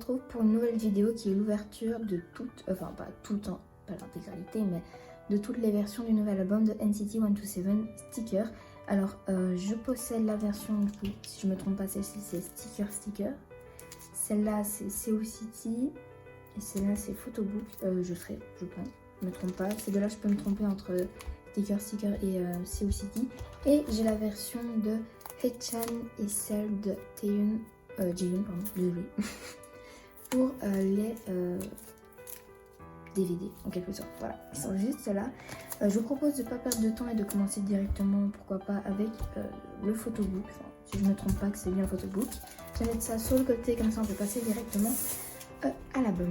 retrouve pour une nouvelle vidéo qui est l'ouverture de toutes, enfin pas tout le temps, pas l'intégralité, mais de toutes les versions du nouvel album de NCT 127 Sticker. Alors je possède la version, du coup, si je me trompe pas, celle-ci c'est Sticker. Celle-là c'est Seoul City et celle-là c'est Photobook. Je pense, je me trompe pas. Ces deux-là je peux me tromper entre Sticker et Seoul City. Et j'ai la version de Haechan et celle de Taehyun, Jihyun, pardon, désolé, pour les DVD en quelque sorte. Voilà, ils sont juste là. Je vous propose de ne pas perdre de temps et de commencer directement, pourquoi pas, avec le photobook. Enfin, si je ne me trompe pas que c'est bien le photobook. Je vais mettre ça sur le côté, comme ça on peut passer directement à l'album.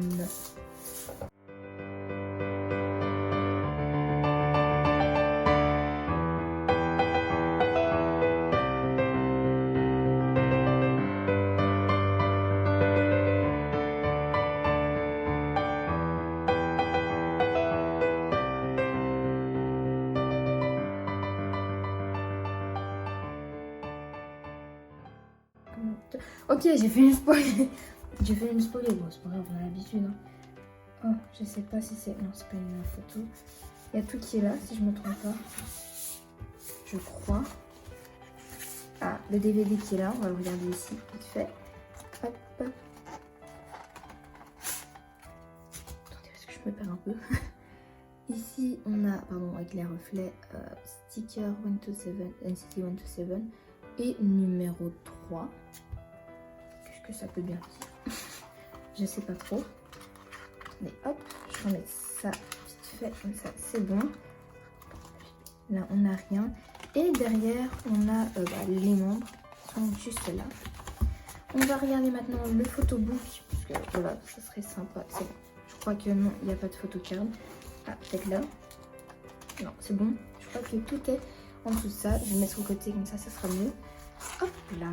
Ok, j'ai fait une spoil. J'ai fait une spoil. Bon, c'est pas grave, on a l'habitude. Hein. Oh, je sais pas si c'est. Non, c'est pas une photo. Il y a tout qui est là, si je me trompe pas. Je crois. Ah, le DVD qui est là, on va le regarder ici, vite fait. Hop, hop. Attendez, parce que je me perds un peu. Ici, on a, pardon, avec les reflets, Sticker 127, NCT 127 et numéro 3. Qu'est-ce que ça peut bien dire? Je sais pas trop. Mais hop, je remets ça vite fait comme ça, c'est bon. Là, on n'a rien. Et derrière, on a les membres qui sont juste là. On va regarder maintenant le photobook. Parce que voilà, ça serait sympa. C'est bon. Je crois que non, il n'y a pas de photocard. Ah, peut-être là. Non, c'est bon. Je crois que tout est en dessous de ça. Je vais mettre sur le côté, comme ça sera mieux. Hop là.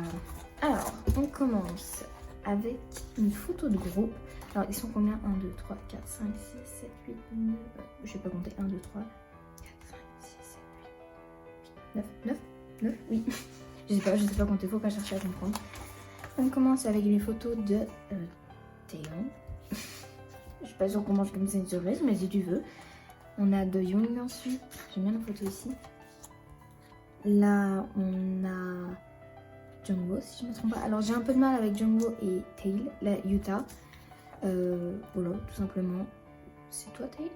Alors, on commence avec une photo de groupe. Alors, ils sont combien? 1, 2, 3, 4, 5, 6, 7, 8, 9. Je vais pas compter. 1, 2, 3, 4, 5, 6, 7, 8, 9, 9, 9, oui. Je sais pas compter. Faut pas chercher à comprendre. On commence avec les photos de Taehyun. Je suis pas sûre qu'on mange comme ça une surprise, mais si tu veux. On a de Young ensuite. J'aime bien la photo ici. Là, on a Jungwoo, si je ne me trompe pas. Alors, j'ai un peu de mal avec Jungwoo et Tail, la Yuta. Voilà, tout simplement. C'est toi, Tail?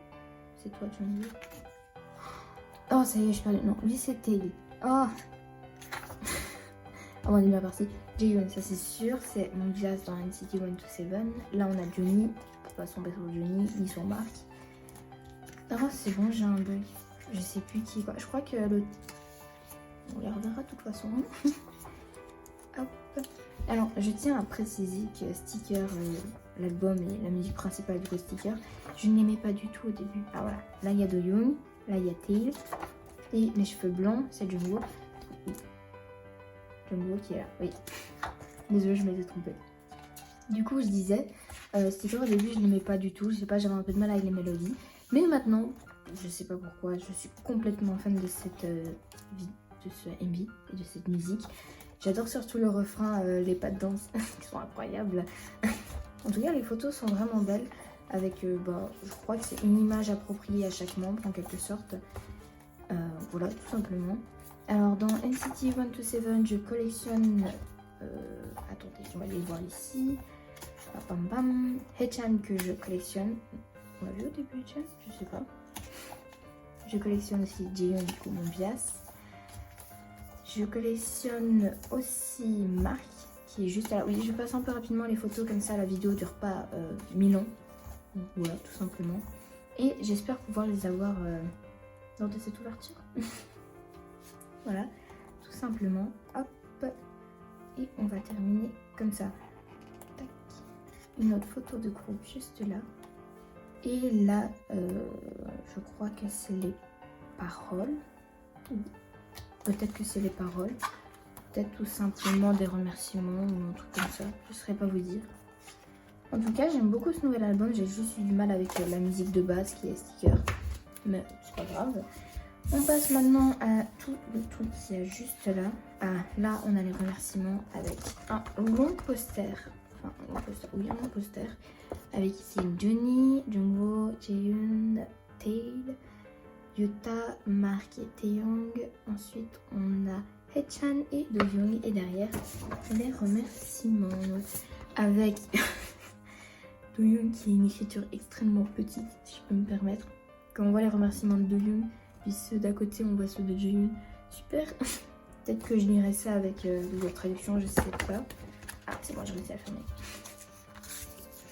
C'est toi, Jungwoo? Oh, ça y est, je perds. Non, lui, c'est Tail. Oh! On va dire partie. Jihyun, ça c'est sûr, c'est mon jazz dans NCT 127. Là, on a Johnny. De toute façon, parce que Johnny, ni son marque. Oh, c'est bon, j'ai un bug. Je sais plus qui, quoi. Je crois que le. On les reverra de toute façon. Hop. Alors, je tiens à préciser que Sticker, l'album et la musique principale du Sticker, je ne l'aimais pas du tout au début. Ah voilà, là il y a Do Young, là il y a Tail, et les cheveux blancs, c'est Jungwoo. Oui. Jungwoo qui est là, oui. Désolée, je m'étais trompée. Du coup, je disais, Sticker au début, je ne l'aimais pas du tout. Je sais pas, j'avais un peu de mal avec les mélodies. Mais maintenant, je sais pas pourquoi, je suis complètement fan de cette de ce MV et de cette musique. J'adore surtout le refrain, les pas de danse qui sont incroyables. En tout cas, les photos sont vraiment belles avec, je crois que c'est une image appropriée à chaque membre en quelque sorte. Voilà, tout simplement. Alors dans NCT 127, je collectionne, attendez, on va les voir ici. Bam bam, Haechan que je collectionne. On l'a vu au début Haechan? Je sais pas. Je collectionne aussi Jihyun, du coup mon bias. Je collectionne aussi Mark qui est juste là. Oui, je passe un peu rapidement les photos comme ça, la vidéo dure pas 1000 ans. Donc, voilà, tout simplement. Et j'espère pouvoir les avoir lors de cette ouverture. Voilà, tout simplement. Hop. Et on va terminer comme ça. Tac. Une autre photo de groupe juste là. Et là, je crois que c'est les paroles. Peut-être que c'est les paroles. Peut-être tout simplement des remerciements ou un truc comme ça. Je ne saurais pas vous dire. En tout cas, j'aime beaucoup ce nouvel album. J'ai juste eu du mal avec la musique de base qui est Sticker. Mais c'est pas grave. On passe maintenant à tout le truc qu'il y a juste là. Ah, là, on a les remerciements avec un long poster enfin un poster, oui un poster, avec ici Johnny, Jungwoo, Jaehyun, Tae, Yuta, Mark et Taeyong. Ensuite on a Haechan et Doyoung et derrière les remerciements avec Doyoung qui est une écriture extrêmement petite si je peux me permettre. Quand on voit les remerciements de Doyoung, puis ceux d'à côté on voit ceux de Jaehyun. Super. Peut-être que je lirai ça avec Google Traduction, je sais pas. Ah c'est bon, j'ai réussi à fermer.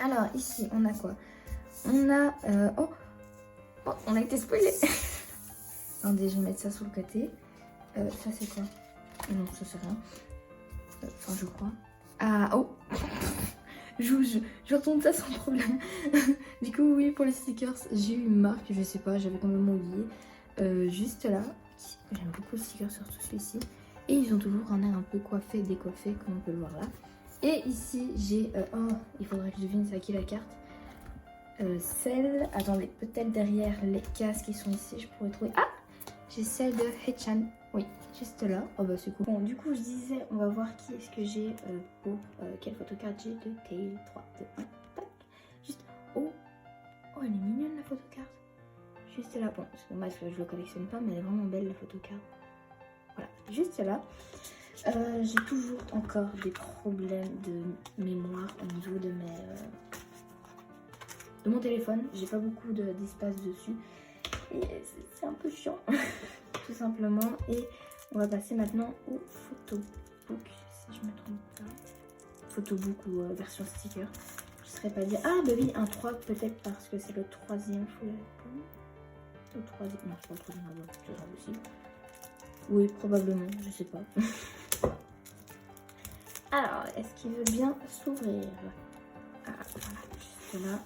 Alors ici on a quoi? On a oh on a été spoilé. Attendez, je vais mettre ça sur le côté. Ça c'est quoi? Non, ça c'est rien. Enfin je crois. Ah oh. Je retourne ça sans problème. Du coup oui, pour les stickers j'ai eu une marque, je sais pas, j'avais complètement oublié. Juste là, j'aime beaucoup le sticker, surtout celui-ci. Et ils ont toujours un air un peu coiffé, décoiffé, comme on peut le voir là. Et ici j'ai, oh, il faudrait que je devine c'est à qui la carte. Celle, attendez, peut-être derrière les cases qui sont ici, je pourrais trouver. Ah, j'ai celle de Haechan, oui, juste là. Oh bah c'est cool. Bon, du coup je disais, on va voir qui est-ce que j'ai pour quelle photocarte j'ai de Tail 3, 2, 1, tac. Juste, oh, elle est mignonne la photocarte. Juste là, bon, c'est dommage que je le collectionne pas, mais elle est vraiment belle la photocarte. Voilà, juste là. J'ai toujours encore des problèmes de mémoire au niveau de mon téléphone. J'ai pas beaucoup d'espace dessus et c'est un peu chiant tout simplement. Et on va passer maintenant au photobook si je me trompe pas. Photobook ou version sticker. Je saurais pas dire. Ah bah oui, un 3 peut-être parce que c'est le troisième full album. Le troisième, non c'est pas le troisième album, c'est pas possible. Oui probablement, je sais pas. Alors, est-ce qu'il veut bien s'ouvrir? Ah, voilà, juste là.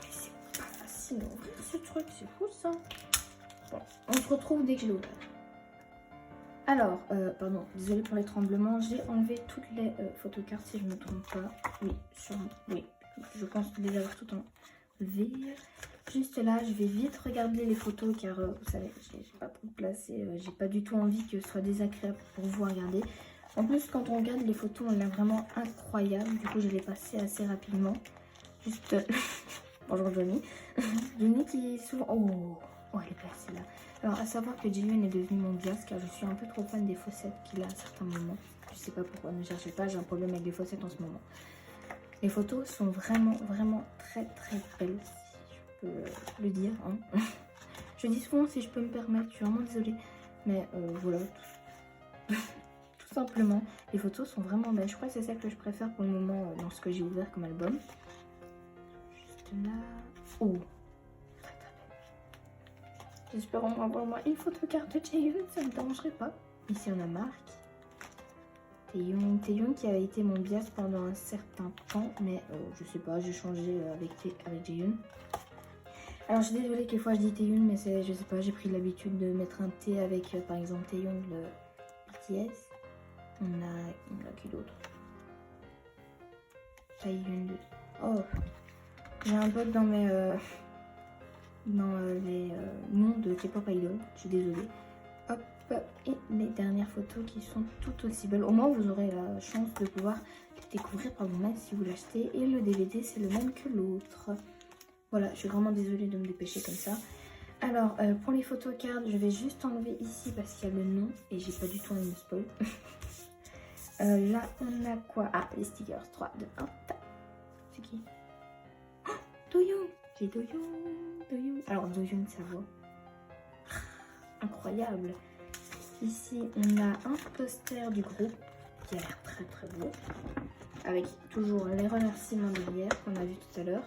C'est pas facile à ouvrir ce truc, c'est fou ça. Bon, on se retrouve dès que je l'ai ouvert. Alors, pardon, désolée pour les tremblements, j'ai enlevé toutes les photocartes si je ne me trompe pas. Oui, sûrement, oui, je pense les avoir toutes enlevées. Juste là, je vais vite regarder les photos car vous savez, j'ai pas trop de place et j'ai pas du tout envie que ce soit désagréable pour vous à regarder. En plus, quand on regarde les photos, on l'a vraiment incroyable. Du coup, je l'ai passé assez rapidement. Juste, bonjour Johnny. Johnny qui est souvent... Oh, elle est placée là. Alors, à savoir que Jaehyun est devenu mon bias car je suis un peu trop fan des fossettes qu'il a à certains moments. Je sais pas pourquoi, ne cherchez pas, j'ai un problème avec les fossettes en ce moment. Les photos sont vraiment, vraiment très, très belles. Le dire hein. Je dis souvent si je peux me permettre, je suis vraiment désolée mais voilà tout simplement les photos sont vraiment belles. Je crois que c'est celle que je préfère pour le moment dans ce que j'ai ouvert comme album. Juste là, oh très très belle. J'espère en avoir moi une photocarte de Jaehyun, ça ne me dérangerait pas. Ici on a Mark, Taeyong qui a été mon bias pendant un certain temps mais je sais pas, j'ai changé avec Jaehyun. Alors je suis désolée quelquefois je dis Taeyong mais c'est, je sais pas, j'ai pris l'habitude de mettre un T avec par exemple Taeyong le BTS. On a qui d'autre? Taeyong 2. Oh, j'ai un bug dans mes les noms de K-pop idol, je suis désolée. Hop, et les dernières photos qui sont toutes aussi belles. Au moins vous aurez la chance de pouvoir les découvrir par vous-même si vous l'achetez. Et le DVD c'est le même que l'autre. Voilà, je suis vraiment désolée de me dépêcher comme ça. Alors, pour les photocards, je vais juste enlever ici parce qu'il y a le nom et j'ai pas du tout envie de spoil. Là, on a quoi? Ah, les stickers. 3, 2, 1, c'est qui? Oh, Doyoung. J'ai Doyoung. Alors, Doyoung, sa voix. Incroyable. Ici, on a un poster du groupe qui a l'air très très beau. Avec toujours les remerciements derrière qu'on a vu tout à l'heure.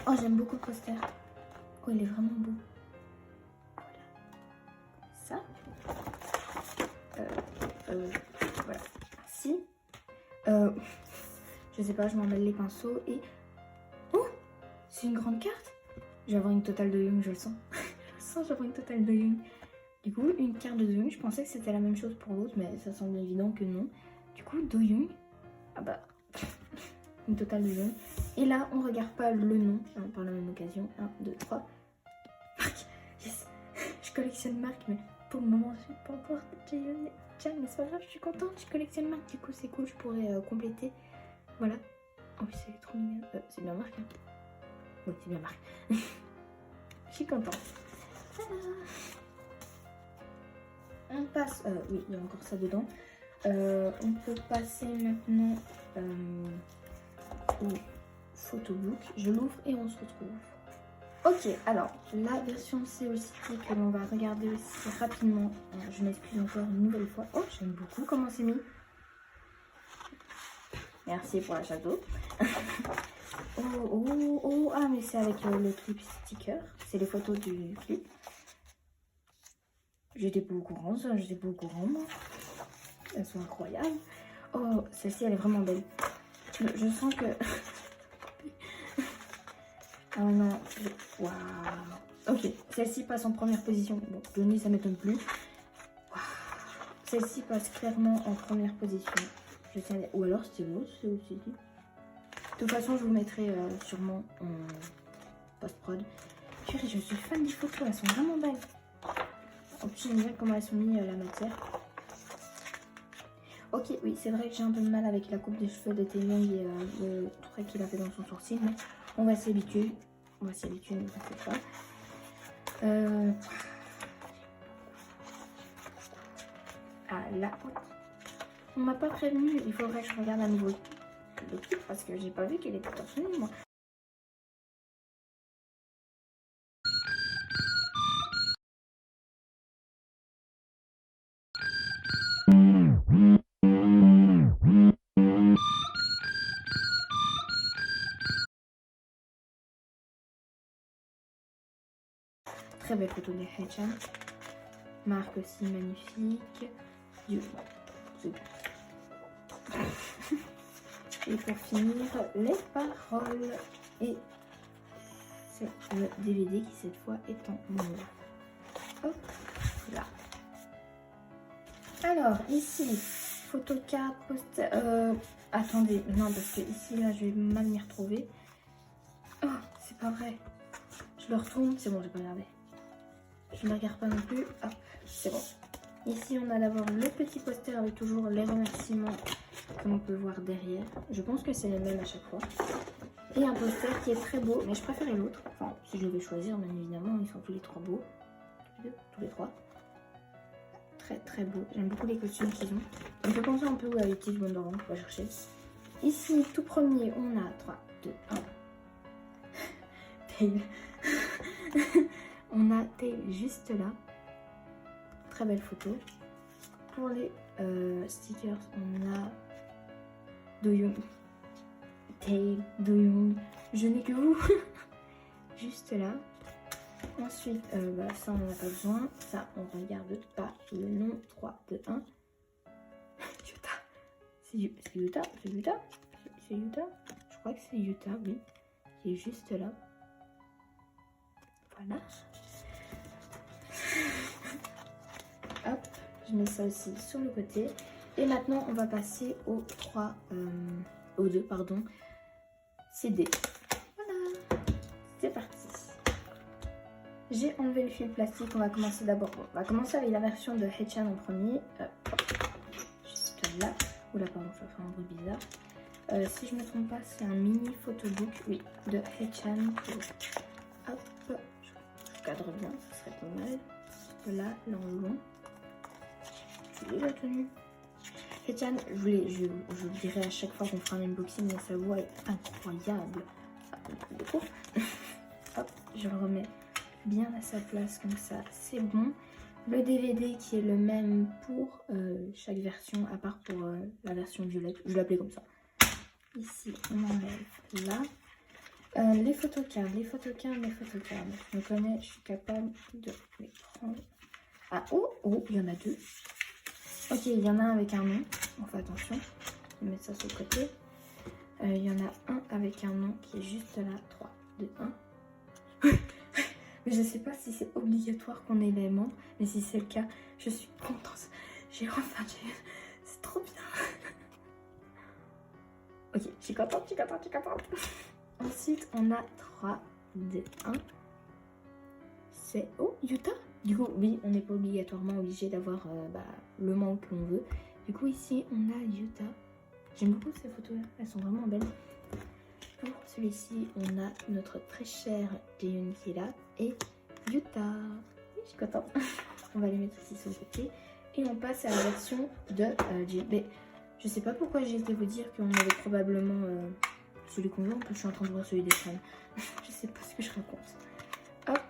Oh, j'aime beaucoup le poster. Oh, il est vraiment beau. Voilà. Ça. Voilà. Merci. Je sais pas, je m'en mêle les pinceaux et... Oh, c'est une grande carte. Je vais avoir une totale de Doyoung, je le sens. Je le sens, je vais avoir une totale de Doyoung. Du coup, une carte de Doyoung, je pensais que c'était la même chose pour l'autre, mais ça semble évident que non. Du coup, Doyoung, ah bah... une totale de Doyoung. Et là, on regarde pas le nom, hein, par la même occasion. 1, 2, 3. Marc, yes. Je collectionne Marc, mais pour le moment, je suis pas encore Jaehyun. Hechan, mais c'est pas grave, je suis contente, je collectionne marque, du coup c'est cool, je pourrais compléter. Voilà. Oh oui, c'est trop mignon. C'est bien marqué. Oui, c'est bien marqué. Je suis contente. Voilà. On passe... oui, il y a encore ça dedans. On peut passer maintenant au photobook. Je l'ouvre et on se retrouve. Ok, alors la version COCT que l'on va regarder aussi rapidement. Alors, je m'excuse encore une nouvelle fois. Oh, j'aime beaucoup comment c'est mis. Merci pour la château. Oh, ah, mais c'est avec le clip sticker. C'est les photos du clip. J'étais pas au courant, ça, j'étais pas au courant, moi. Elles sont incroyables. Oh, celle-ci, elle est vraiment belle. Je sens que... Ah non, waouh. Ok, celle-ci passe en première position. Bon, Johnny, ça m'étonne plus. Waouh. Celle-ci passe clairement en première position. Je tiens... Ou alors, c'était l'autre, c'est aussi dit. De toute façon, je vous mettrai sûrement en post-prod. Purée, je suis fan des photos, elles sont vraiment belles. En plus, j'aime bien comment elles sont mises la matière. Ok, oui, c'est vrai que j'ai un peu de mal avec la coupe des cheveux de Taeyong et le trait qu'il a fait dans son sourcil, mais on va s'habituer. On va s'habituer, ne vous inquiétez pas. Ah là, on m'a pas prévenu, il faudrait que je regarde à nouveau le clip parce que j'ai pas vu qu'il était torse nu, moi. Très belle photo de Hechan. Marque aussi magnifique. Dieu, c'est bon. Et pour finir, les paroles. Et c'est le DVD qui cette fois est en mauve. Hop là. Alors ici, photo 4, poster. Attendez, non parce que ici là je vais mal m'y retrouver. Oh, c'est pas vrai. Je le retourne, c'est bon, je vais pas regarder. Je ne regarde pas non plus. Hop, c'est bon. Ici, on a d'abord le petit poster avec toujours les remerciements que l'on peut voir derrière. Je pense que c'est les mêmes à chaque fois. Et un poster qui est très beau, mais je préférais l'autre. Enfin, si je devais choisir, bien évidemment, ils sont tous les trois beaux. Tous les trois. Très très beau. J'aime beaucoup les costumes qu'ils ont. On peut penser un peu à Yves Bondoran, on va chercher. Ici, tout premier, on a 3, 2, 1. Tail. On a Tail juste là. Très belle photo. Pour les stickers, on a Doyoung. Tail, Doyoung. Je n'ai que vous. Juste là. Ensuite, ça on n'en a pas besoin. Ça on regarde pas le nom. 3, 2, 1. Yuta. C'est Yuta. C'est Yuta. C'est Yuta. Je crois que c'est Yuta, oui. Qui est juste là. Voilà. Hop, je mets ça aussi sur le côté. Et maintenant, on va passer aux 2, pardon, CD. Voilà, c'est parti. J'ai enlevé le fil plastique. On va commencer d'abord. On va commencer avec la version de Hechan en premier. Juste là. Oula, pardon, ça fait un bruit bizarre. Si je ne me trompe pas, c'est un mini photobook, oui, de Hechan. Hop, je cadre bien, ça serait pas mal. Là, l'enlevant. Je l'ai déjà tenu. Hechan, je vous dirai à chaque fois qu'on fera un unboxing, mais sa voix est incroyable. Ah, de cours. Hop, je le remets bien à sa place comme ça, c'est bon. Le DVD qui est le même pour chaque version, à part pour la version violette, je l'appelais comme ça. Ici, on enlève là. Les photocards. Je me connais, je suis capable de les prendre. Ah, oh, il y en a 2. Ok, il y en a un avec un nom. On fait attention. Je vais mettre ça sur le côté. Il y en a un avec un nom qui est juste là. 3, 2, 1. Mais je sais pas si c'est obligatoire qu'on ait les membres. Mais si c'est le cas, je suis contente. J'ai enfin... C'est trop bien. Ok, je suis contente. Ensuite, on a 3, 2, 1. C'est... Oh, Yuta. Du coup, oui, on n'est pas obligatoirement obligé d'avoir le manque que l'on veut. Du coup, ici, on a Utah. J'aime beaucoup ces photos-là, elles sont vraiment belles. Pour celui-ci, on a notre très cher Jaehyun qui est là et Utah. Oui, je suis contente. On va les mettre ici sur le côté. Et on passe à la version de Jaehyun. Je sais pas pourquoi j'ai été vous dire qu'on avait probablement celui qu'on veut. En plus, je suis en train de voir celui des fans. Je sais pas ce que je raconte. Hop,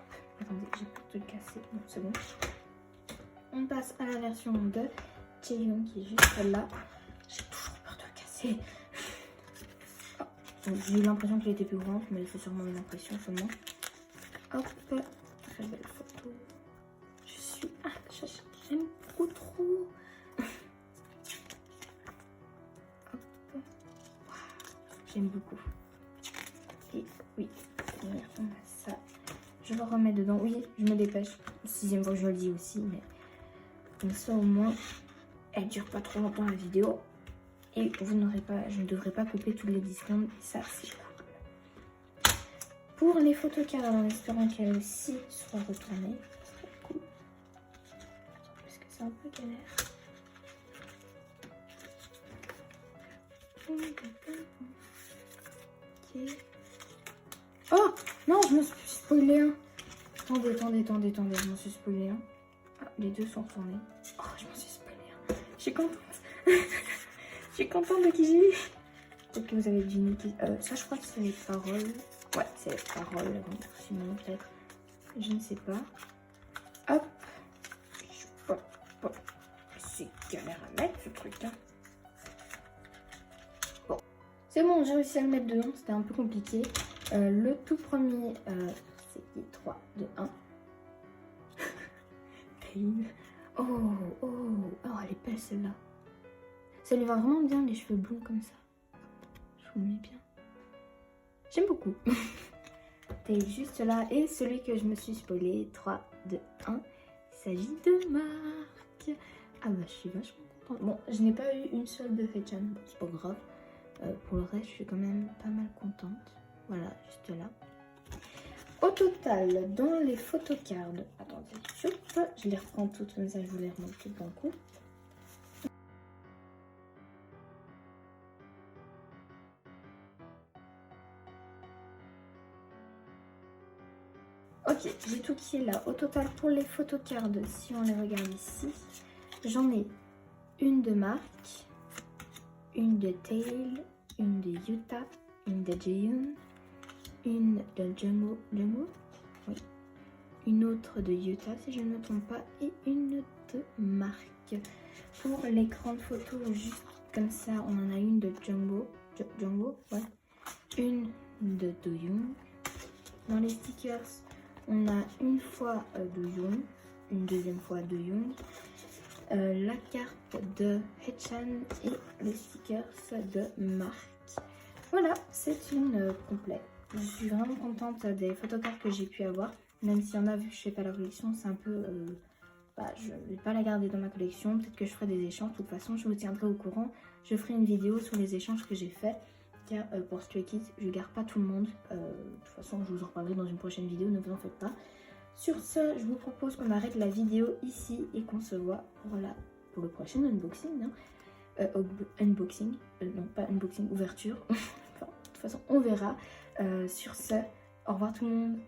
attendez, j'ai peur de le casser. Bon, c'est bon. On passe à la version de Jaehyun qui est juste là. J'ai toujours peur de le casser. Oh, j'ai eu l'impression qu'il était plus grand, mais c'est sûrement une impression seulement. Hop, très belle photo. J'aime beaucoup trop. J'aime beaucoup. Et oui, on a ça. Je le remets dedans. Oui, je me dépêche. 6e fois que je le dis aussi, mais comme ça au moins, elle dure pas trop longtemps la vidéo. Et vous n'aurez pas, je ne devrais pas couper toutes les 10 secondes. Et ça, c'est cool. Pour les photocards, en espérant qu'elle aussi soit retournée. Ça serait cool. Parce que c'est un peu galère. Oh non, je me suis spoilé un. Attendez, je m'en suis spoilé un. Ah, les deux sont retournés. Oh, je m'en suis spoilé un. Je suis contente. Je suis contente de qui j'ai eu. Peut-être que vous avez deviné qui. Ça, je crois que c'est les paroles. Ouais, c'est les paroles. Sinon, peut-être. Je ne sais pas. Hop. C'est galère à mettre ce truc là. Bon. C'est bon, j'ai réussi à le mettre dedans. C'était un peu compliqué. Le tout premier, c'est 3, 2, 1. Oh, elle est belle celle-là. Ça lui va vraiment bien les cheveux blonds comme ça. Je vous le mets bien. J'aime beaucoup. T'es juste là. Et celui que je me suis spoilé, 3, 2, 1. Il s'agit de Marc. Ah bah je suis vachement contente. Bon, je n'ai pas eu une seule de Haechan. Bon, c'est pas grave. Pour le reste, je suis quand même pas mal contente. Voilà, juste là. Au total, dans les photocards, attendez, je les reprends toutes comme ça, je vous les remonte toutes d'un coup. Ok, j'ai tout qui est là. Au total, pour les photocards, si on les regarde ici, j'en ai une de Marc, une de Taeil, une de Utah, une de Jaehyun, une de Jungwoo, oui, une autre de Utah si je ne me trompe pas, et une de Marc. Pour les grandes photos, juste comme ça, on en a une de Jungwoo, ouais, une de Doyoung. Dans les stickers, on a une fois Doyoung, une deuxième fois Doyoung, la carte de Haechan et les stickers de Marc. Voilà, c'est une complète. Je suis vraiment contente des photocards que j'ai pu avoir, même s'il y en a, vu que je fais pas la collection, c'est un peu... je ne vais pas la garder dans ma collection, peut-être que je ferai des échanges, de toute façon je vous tiendrai au courant. Je ferai une vidéo sur les échanges que j'ai fait, car pour Stray Kids, je ne garde pas tout le monde. De toute façon, je vous en reparlerai dans une prochaine vidéo, ne vous en faites pas. Sur ce, je vous propose qu'on arrête la vidéo ici et qu'on se voit pour le prochain unboxing. Unboxing, non pas unboxing, ouverture. Enfin, de toute façon, on verra. Sur ce, au revoir tout le monde.